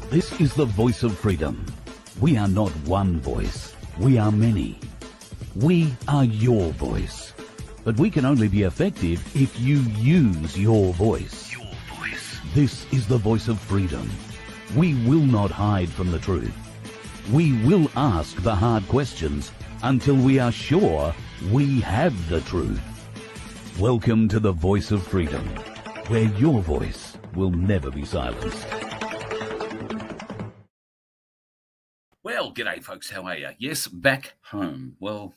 This is the voice of freedom. We are not one voice. We are many. We are your voice. But we can only be effective if you use your voice. Your voice. This is the voice of freedom. We will not hide from the truth. We will ask the hard questions until we are sure we have the truth. Welcome to the voice of freedom, where your voice will never be silenced. Well, g'day, folks. How are you? Yes, back home. Well,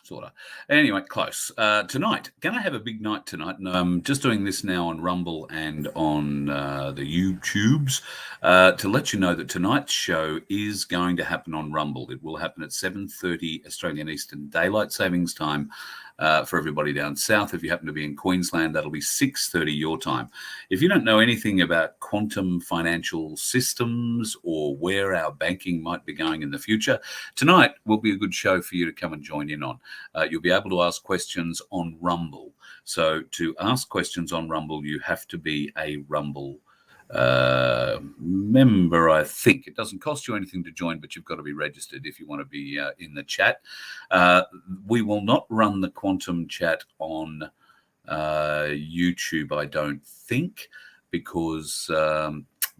sort of. Anyway, close. Tonight, going to have a big night tonight. And I'm just doing this now on Rumble and on the YouTubes to let you know that tonight's show is going to happen on Rumble. It will happen at 7:30 Australian Eastern Daylight Savings Time. For everybody down south, if you happen to be in Queensland, that'll be 6:30 your time. If you don't know anything about quantum financial systems or where our banking might be going in the future, tonight will be a good show for you to come and join in on. You'll be able to ask questions on Rumble. So to ask questions on Rumble, you have to be a Rumble member. I think it doesn't cost you anything to join, but you've got to be registered if you want to be in the chat. We will not run the quantum chat on YouTube, I don't think, because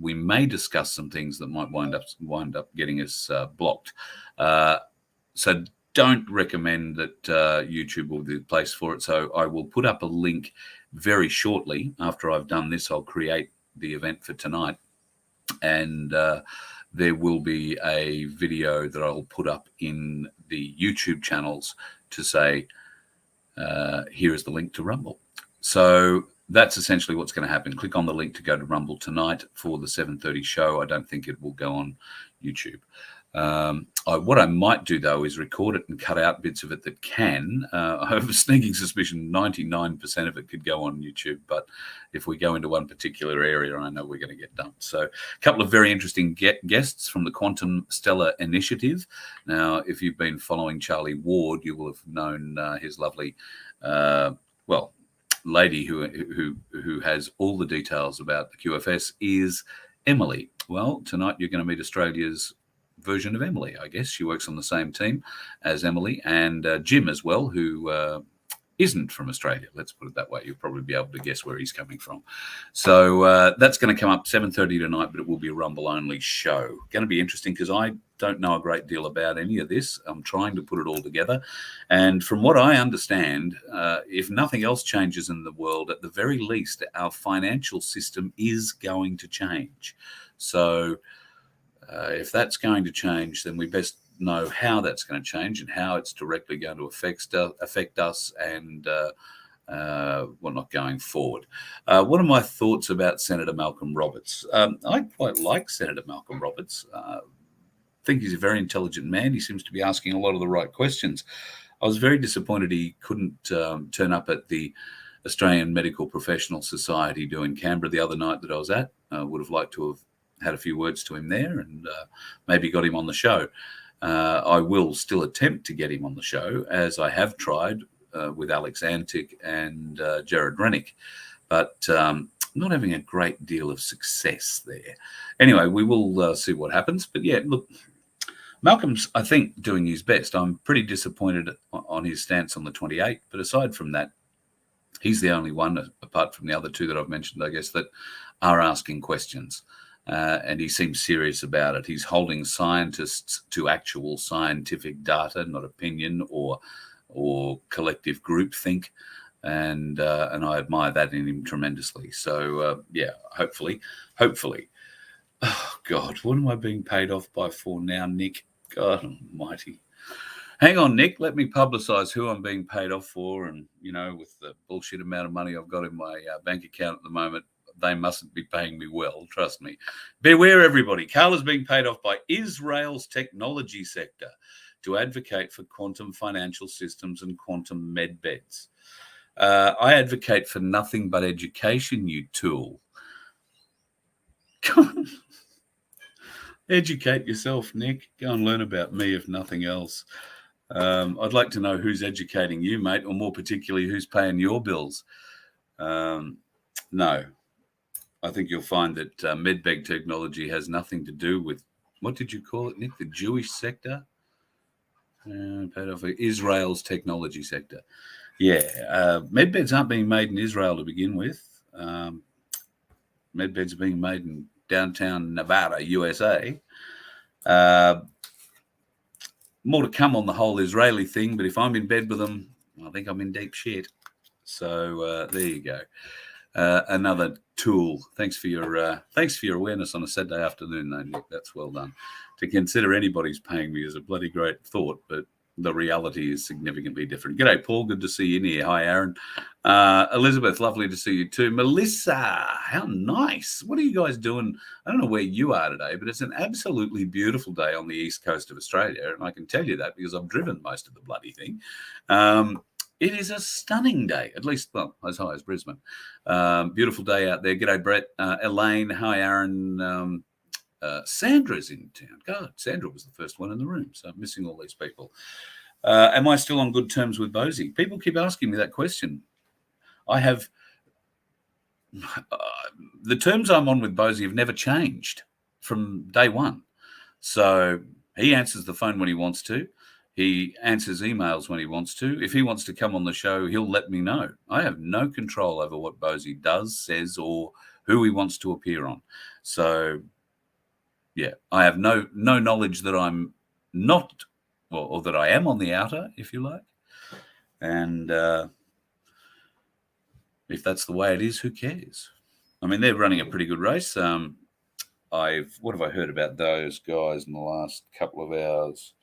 we may discuss some things that might wind up getting us blocked. So don't recommend that YouTube will be the place for it. So I will put up a link very shortly. After I've done this, I'll create the event for tonight, and there will be a video that I'll put up in the YouTube channels to say, here is the link to Rumble. So that's essentially what's going to happen. Click on the link to go to Rumble tonight for the 7:30 show. I don't think it will go on YouTube. What I might do, though, is record it and cut out bits of it that can. I have a sneaking suspicion 99% of it could go on YouTube, but if we go into one particular area, I know we're going to get dumped. So a couple of very interesting guests from the Quantum Steller Initiative. Now, if you've been following Charlie Ward, you will have known his lovely, lady who has all the details about the QFS is Emily. Well, tonight you're going to meet Australia's version of Emily, I guess. She works on the same team as Emily, and Jim as well, who isn't from Australia. Let's put it that way. You'll probably be able to guess where he's coming from. So that's going to come up 7:30 tonight, but it will be a Rumble-only show. Going to be interesting because I don't know a great deal about any of this. I'm trying to put it all together. And from what I understand, if nothing else changes in the world, at the very least, our financial system is going to change. So if that's going to change, then we best know how that's going to change and how it's directly going to affect us and whatnot going forward. What are my thoughts about Senator Malcolm Roberts? I quite like Senator Malcolm Roberts. I think he's a very intelligent man. He seems to be asking a lot of the right questions. I was very disappointed he couldn't turn up at the Australian Medical Professional Society do in Canberra the other night that I was at. Would have liked to have had a few words to him there and maybe got him on the show. I will still attempt to get him on the show, as I have tried with Alex Antic and Jared Rennick, but not having a great deal of success there. Anyway, we will see what happens. But yeah, look, Malcolm's, I think, doing his best. I'm pretty disappointed on his stance on the 28th, but aside from that, he's the only one, apart from the other two that I've mentioned, I guess, that are asking questions. And he seems serious about it. He's holding scientists to actual scientific data, not opinion or collective groupthink, and I admire that in him tremendously. So yeah, hopefully. Oh God, what am I being paid off by for now, Nick? God Almighty. Hang on, Nick. Let me publicise who I'm being paid off for, and with the bullshit amount of money I've got in my bank account at the moment, they mustn't be paying me well, trust me. Beware, everybody. Carla's being paid off by Israel's technology sector to advocate for quantum financial systems and quantum med beds. I advocate for nothing but education, you tool. Educate yourself, Nick. Go and learn about me, if nothing else. I'd like to know who's educating you, mate, or more particularly, who's paying your bills. No. I think you'll find that medbag technology has nothing to do with, what did you call it, Nick? The Jewish sector? Paid off for Israel's technology sector. Yeah, medbeds aren't being made in Israel to begin with. Medbeds are being made in downtown Nevada, USA. More to come on the whole Israeli thing, but if I'm in bed with them, I think I'm in deep shit. So there you go. Another tool. Thanks for your awareness on a Saturday afternoon, though, Nick. That's well done. To consider anybody's paying me is a bloody great thought, but the reality is significantly different. G'day, Paul. Good to see you in here. Hi, Aaron. Elizabeth, lovely to see you too. Melissa, how nice. What are you guys doing? I don't know where you are today, but it's an absolutely beautiful day on the east coast of Australia, and I can tell you that because I've driven most of the bloody thing. It is a stunning day, at least, well, as high as Brisbane. Beautiful day out there. G'day, Brett. Elaine, hi, Aaron. Sandra's in town. God, Sandra was the first one in the room, so I'm missing all these people. Am I still on good terms with Bosie? People keep asking me that question. I have... the terms I'm on with Bosie have never changed from day one. So he answers the phone when he wants to. He answers emails when he wants to. If he wants to come on the show, he'll let me know. I have no control over what Bosie does, says, or who he wants to appear on. So, yeah, I have no knowledge that I'm not, or that I am on the outer, if you like. And if that's the way it is, who cares? I mean, they're running a pretty good race. What have I heard about those guys in the last couple of hours?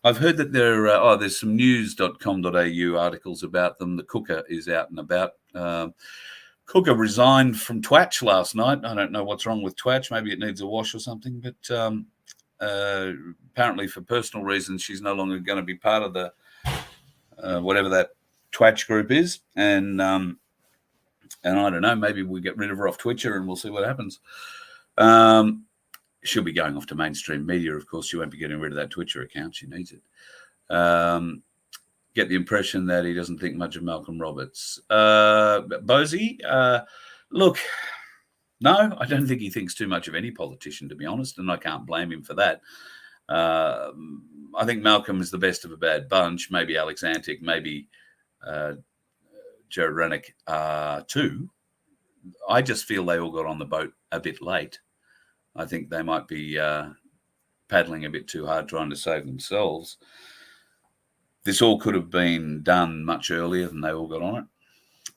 I've heard that there's some news.com.au articles about them. The cooker is out and about. Cooker resigned from Twatch last night. I don't know what's wrong with Twatch. Maybe it needs a wash or something. But apparently for personal reasons, she's no longer going to be part of the whatever that Twatch group is. And I don't know, maybe we get rid of her off Twitter and we'll see what happens. She'll be going off to mainstream media, of course. She won't be getting rid of that Twitter account. She needs it. Get the impression that he doesn't think much of Malcolm Roberts. Bosie, look, no, I don't think he thinks too much of any politician, to be honest, and I can't blame him for that. I think Malcolm is the best of a bad bunch. Maybe Alex Antic, maybe Joe Rennick too. I just feel they all got on the boat a bit late. I think they might be paddling a bit too hard trying to save themselves. This all could have been done much earlier than they all got on it.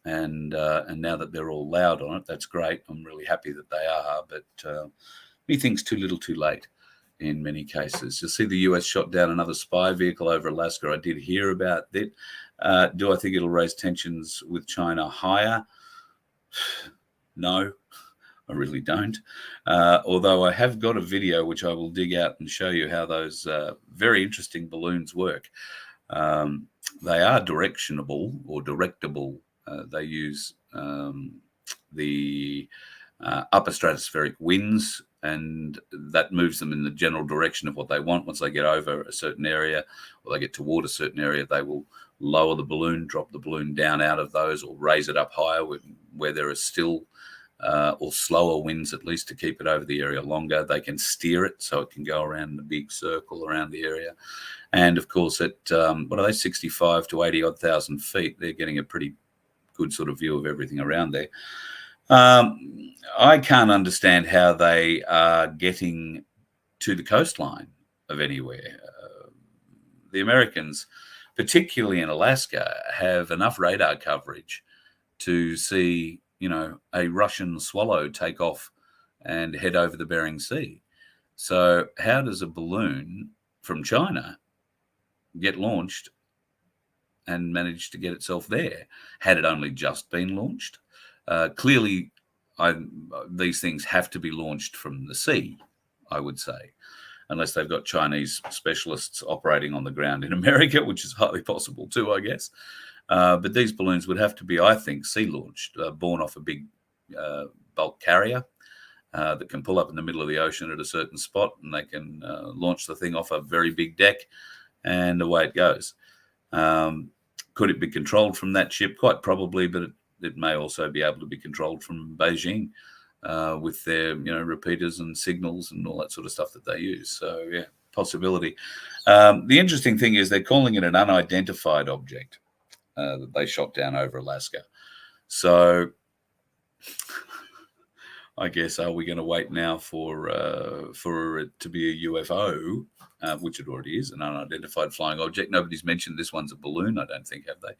And now that they're all loud on it, that's great. I'm really happy that they are. But methinks too little too late in many cases. You'll see the US shot down another spy vehicle over Alaska. I did hear about that. Do I think it'll raise tensions with China higher? No. I really don't. Although I have got a video which I will dig out and show you how those very interesting balloons work. They are directionable or directable. They use the upper stratospheric winds, and that moves them in the general direction of what they want. Once they get over a certain area or they get toward a certain area, they will lower the balloon, drop the balloon down out of those, or raise it up higher where there is still or slower winds, at least, to keep it over the area longer. They can steer it so it can go around in a big circle around the area. And of course, at 65 to 80 odd thousand feet, they're getting a pretty good sort of view of everything around there. I can't understand how they are getting to the coastline of anywhere. The Americans, particularly in Alaska, have enough radar coverage to see, a Russian Swallow take off and head over the Bering Sea. So how does a balloon from China get launched and manage to get itself there? Had it only just been launched? Clearly, these things have to be launched from the sea, I would say, unless they've got Chinese specialists operating on the ground in America, which is highly possible too, I guess. But these balloons would have to be, I think, sea-launched, borne off a big bulk carrier that can pull up in the middle of the ocean at a certain spot, and they can launch the thing off a very big deck, and away it goes. Could it be controlled from that ship? Quite probably, but it may also be able to be controlled from Beijing. with their repeaters and signals and all that sort of stuff that they use. So yeah, possibility. The interesting thing is they're calling it an unidentified object that they shot down over Alaska. So I guess, are we going to wait now for it to be a UFO, which it already is, an unidentified flying object? Nobody's mentioned this one's a balloon, I don't think, have they?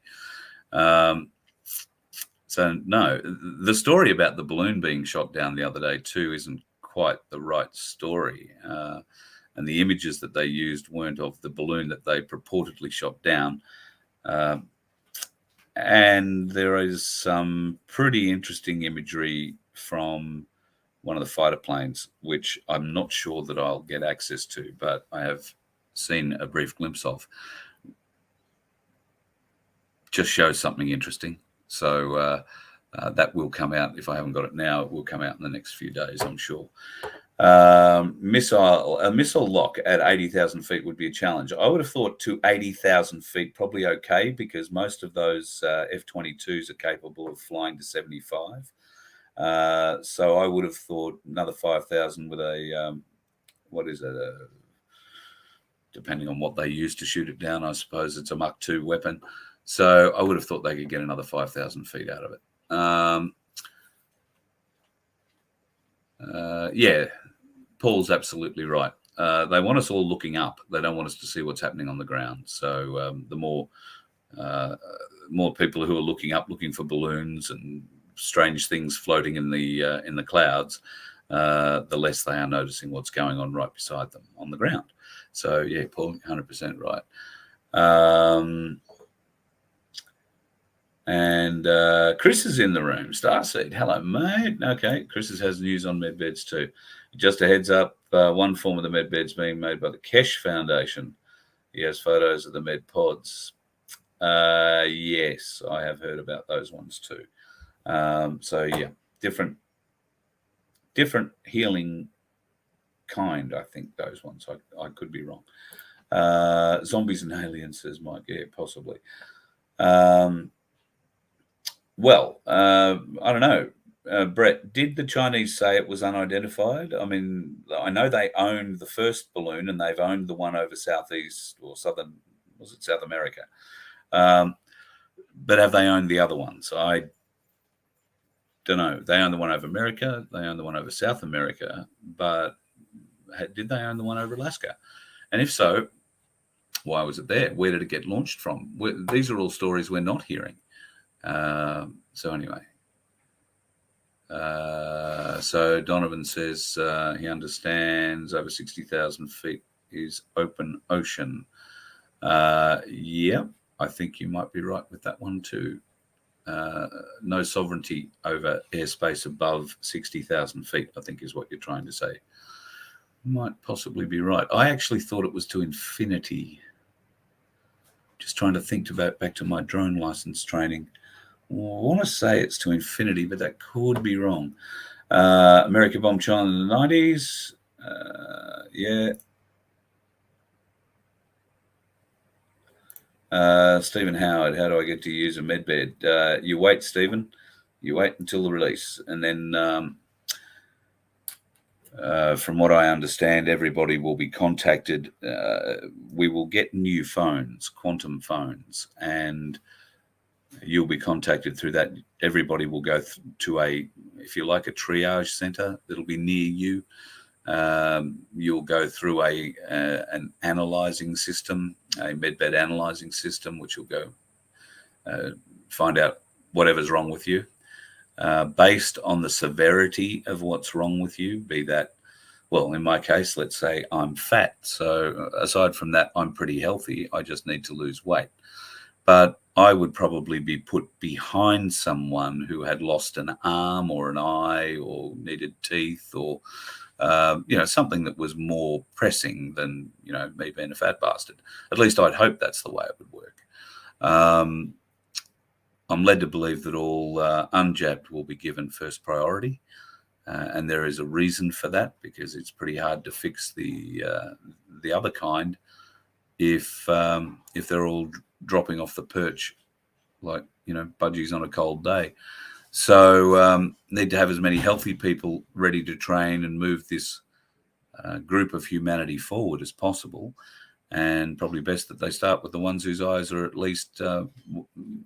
So no, the story about the balloon being shot down the other day too isn't quite the right story. And the images that they used weren't of the balloon that they purportedly shot down. And there is some pretty interesting imagery from one of the fighter planes, which I'm not sure that I'll get access to, but I have seen a brief glimpse of. Just shows something interesting. So that will come out. If I haven't got it now, it will come out in the next few days, I'm sure. A missile lock at 80,000 feet would be a challenge. I would have thought to 80,000 feet probably okay, because most of those F-22s are capable of flying to 75. So I would have thought another 5,000 with a what is it? Depending on what they use to shoot it down, I suppose it's a Mach 2 weapon. So I would have thought they could get another 5,000 feet out of it. Yeah, Paul's absolutely right. They want us all looking up. They don't want us to see what's happening on the ground. So the more people who are looking up, looking for balloons and strange things floating in the clouds, the less they are noticing what's going on right beside them on the ground. So yeah, Paul, 100% right. And Chris is in the room. Starseed, hello, mate. Okay, Chris has news on medbeds too. Just a heads up, one form of the medbeds being made by the Kesh Foundation. He has photos of the med pods. Yes, I have heard about those ones too. So yeah, different healing kind, I think, those ones. I could be wrong. Zombies and aliens, says Mike. Yeah, possibly. Well, I don't know. Brett, did the Chinese say it was unidentified? I mean, I know they owned the first balloon and they've owned the one over Southeast or Southern, was it South America? But have they owned the other ones? I don't know. They own the one over America. They own the one over South America. But did they own the one over Alaska? And if so, why was it there? Where did it get launched from? These are all stories we're not hearing. So anyway, so Donovan says he understands over 60,000 feet is open ocean. Yeah, I think you might be right with that one too. No sovereignty over airspace above 60,000 feet, I think is what you're trying to say. Might possibly be right. I actually thought it was to infinity. Just trying to think about back to my drone license training. I want to say it's to infinity, but that could be wrong. America bombed China in the 90s. Yeah. Stephen Howard, how do I get to use a medbed? You wait, Stephen. You wait until the release. And then from what I understand, everybody will be contacted. We will get new phones, quantum phones, and you'll be contacted through that. Everybody will go to if you like, a triage center that'll be near you. You'll go through an analyzing system, a medbed analyzing system, which will go find out whatever's wrong with you. Based on the severity of what's wrong with you, be that, well, in my case, let's say I'm fat. So aside from that, I'm pretty healthy. I just need to lose weight. But I would probably be put behind someone who had lost an arm or an eye or needed teeth or, something that was more pressing than, me being a fat bastard. At least I'd hope that's the way it would work. I'm led to believe that all unjabbed will be given first priority. And there is a reason for that, because it's pretty hard to fix the other kind if they're all dropping off the perch like, budgies on a cold day. So need to have as many healthy people ready to train and move this group of humanity forward as possible. And probably best that they start with the ones whose eyes are at least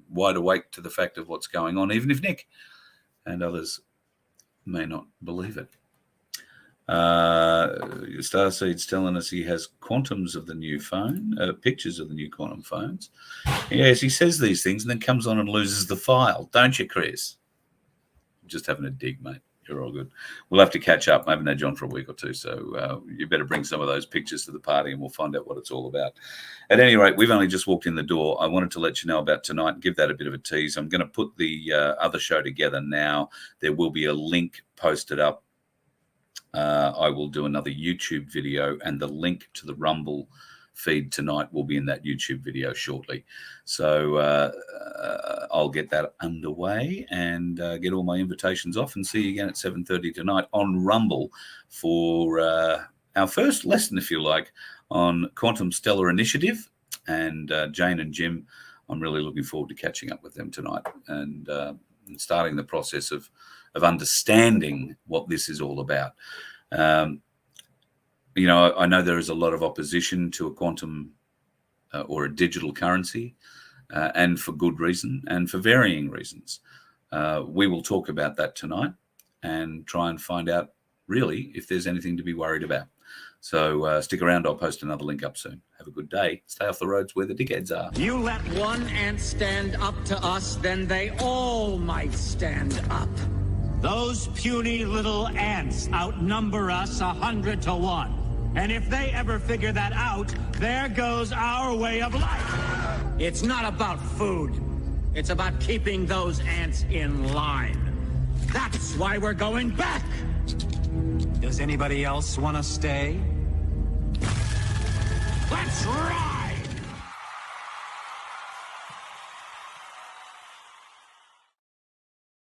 wide awake to the fact of what's going on, even if Nick and others may not believe it. Starseed's telling us he has quantums of the new phone, pictures of the new quantum phones. Yes, he says these things and then comes on and loses the file. Don't you, Chris? Just having a dig, mate. You're all good. We'll have to catch up. I haven't had John for a week or two, so you better bring some of those pictures to the party and we'll find out what it's all about. At any rate, we've only just walked in the door. I wanted to let you know about tonight and give that a bit of a tease. I'm going to put the other show together now. There will be a link posted up. I will do another YouTube video, and the link to the Rumble feed tonight will be in that YouTube video shortly. So I'll get that underway and get all my invitations off and see you again at 7:30 tonight on Rumble for our first lesson, if you like, on Quantum Steller Initiative. And Jane and Jim, I'm really looking forward to catching up with them tonight and starting the process of understanding what this is all about. You know, I know there is a lot of opposition to a quantum or a digital currency, and for good reason and for varying reasons. We will talk about that tonight and try and find out really if there's anything to be worried about. So stick around. I'll post another link up soon. Have a good day. Stay off the roads where the dickheads are. You let one ant stand up to us, then they all might stand up. Those puny little ants outnumber us 100 to 1. And if they ever figure that out, there goes our way of life. It's not about food. It's about keeping those ants in line. That's why we're going back. Does anybody else want to stay?